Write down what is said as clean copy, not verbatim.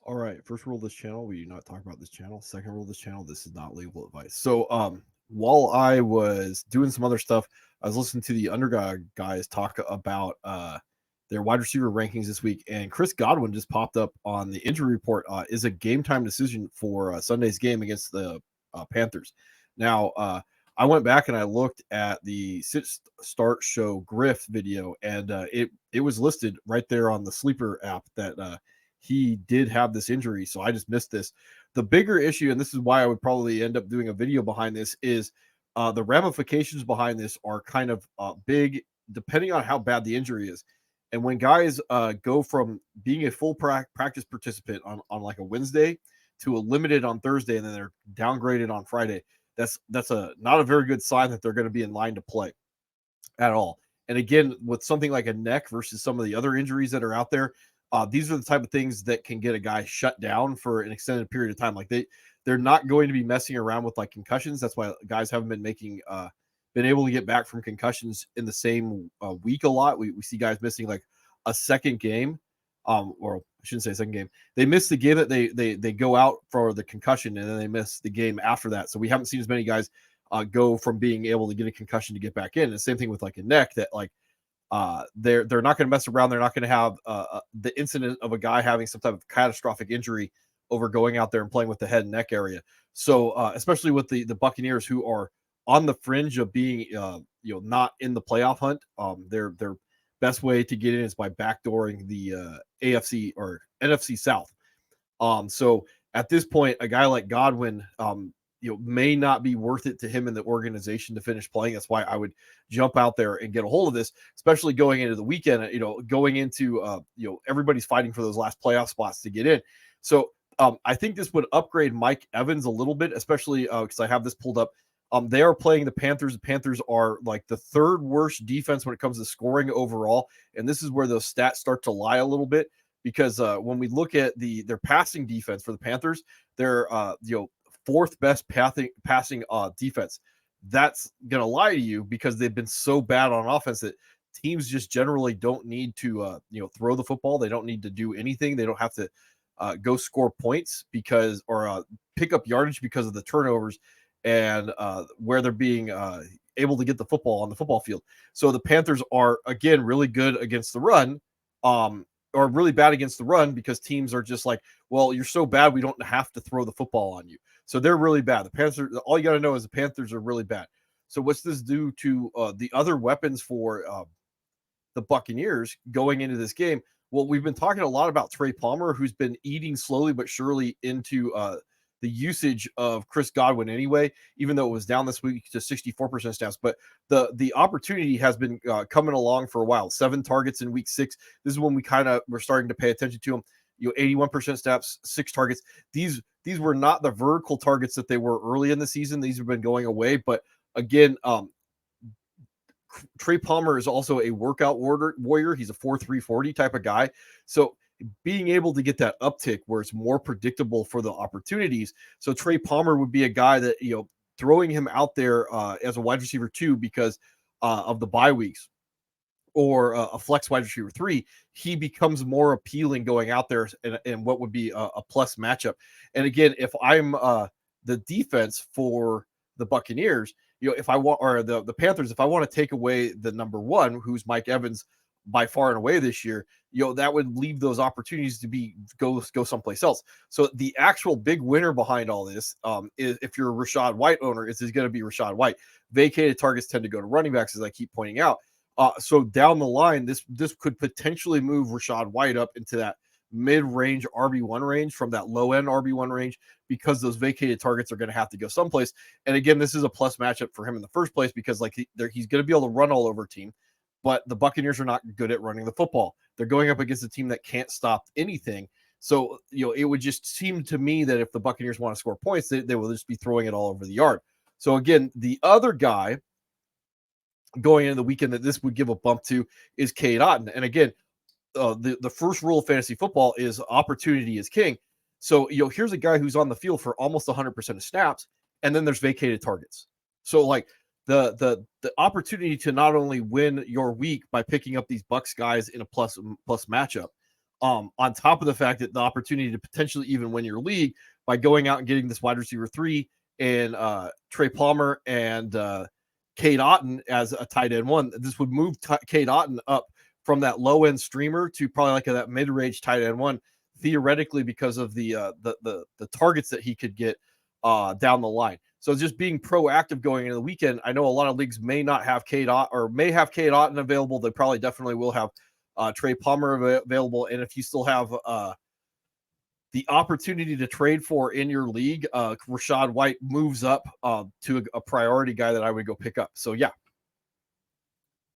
All right. First rule of this channel, we do not talk about this channel. Second rule of this channel, this is not legal advice. So, while I was doing some other stuff, I was listening to the underdog guys talk about their wide receiver rankings this week, and Chris Godwin just popped up on the injury report. Is a game time decision for Sunday's game against the Panthers. Now, I went back and I looked at the sit start show Griff video, and it was listed right there on the sleeper app that he did have this injury. So I just missed this. The bigger issue, and this is why I would probably end up doing a video behind this, is the ramifications behind this are kind of big, depending on how bad the injury is. And when guys go from being a full practice participant on like a Wednesday to a limited on Thursday, and then they're downgraded on Friday, that's a not a very good sign that they're going to be in line to play at all. And again, with something like a neck versus some of the other injuries that are out there, these are the type of things that can get a guy shut down for an extended period of time. Like they're not going to be messing around with like concussions. That's why guys haven't been been able to get back from concussions in the same week a lot. We see guys missing like a second game, or I shouldn't say second game. They miss the game that they go out for the concussion, and then they miss the game after that. So we haven't seen as many guys go from being able to get a concussion to get back in. And the same thing with like a neck that like they're not going to mess around. They're not going to have the incident of a guy having some type of catastrophic injury over going out there and playing with the head and neck area. So especially with the Buccaneers, who are on the fringe of being not in the playoff hunt, their best way to get in is by backdooring the AFC or NFC South. So at this point, a guy like Godwin, may not be worth it to him in the organization to finish playing. That's why I would jump out there and get a hold of this, especially going into the weekend. Going into everybody's fighting for those last playoff spots to get in. So I think this would upgrade Mike Evans a little bit, especially because I have this pulled up. They are playing the Panthers. The Panthers are like the third worst defense when it comes to scoring overall, and this is where those stats start to lie a little bit because when we look at their passing defense for the Panthers, they're fourth best passing defense. That's gonna lie to you because they've been so bad on offense that teams just generally don't need to throw the football. They don't need to do anything. They don't have to go score points because or pick up yardage because of the turnovers and where they're being able to get the football on the football field. So the Panthers are again really good against the run. Or really bad against the run because teams are just like, well, you're so bad, we don't have to throw the football on you. So they're really bad. The Panthers, all you got to know is the Panthers are really bad. So what's this do to the other weapons for the Buccaneers going into this game? Well, we've been talking a lot about Trey Palmer, who's been eating slowly but surely into the usage of Chris Godwin anyway, even though it was down this week to 64% snaps. But the opportunity has been coming along for a while. 7 targets in week 6. This is when we kind of were starting to pay attention to him. 81% snaps, 6 targets. These were not the vertical targets that they were early in the season. These have been going away. But again, Trey Palmer is also a workout warrior. He's a 4.340 type of guy. So being able to get that uptick where it's more predictable for the opportunities. So Trey Palmer would be a guy that, throwing him out there as a wide receiver 2 because of the bye weeks or a flex wide receiver 3, he becomes more appealing going out there and what would be a plus matchup. And again, if I'm the defense for the Buccaneers, if I want, or the Panthers, if I want to take away the number 1, who's Mike Evans by far and away this year, that would leave those opportunities to go someplace else. So the actual big winner behind all this is, if you're a Rachaad White owner, is going to be Rachaad White. Vacated targets tend to go to running backs, as I keep pointing out. So down the line, this could potentially move Rachaad White up into that mid-range RB1 range from that low-end RB1 range because those vacated targets are going to have to go someplace. And again, this is a plus matchup for him in the first place because he's going to be able to run all over a team. But the Buccaneers are not good at running the football. They're going up against a team that can't stop anything. So, it would just seem to me that if the Buccaneers want to score points, they will just be throwing it all over the yard. So, again, the other guy going into the weekend that this would give a bump to is Cade Otton. And again, the first rule of fantasy football is opportunity is king. So, here's a guy who's on the field for almost 100% of snaps, and then there's vacated targets. So, like, the opportunity to not only win your week by picking up these Bucks guys in a plus matchup, On top of the fact that the opportunity to potentially even win your league by going out and getting this wide receiver 3 and Trey Palmer and Cade Otton as a tight end 1, this would move Cade Otton up from that low end streamer to probably like that mid range tight end 1, theoretically, because of the targets that he could get down the line. So just being proactive going into the weekend. I know a lot of leagues may not have Cade Otton, or may have Cade Otton available. They probably definitely will have Trey Palmer available. And if you still have the opportunity to trade for in your league, Rachaad White moves up to a priority guy that I would go pick up. So yeah,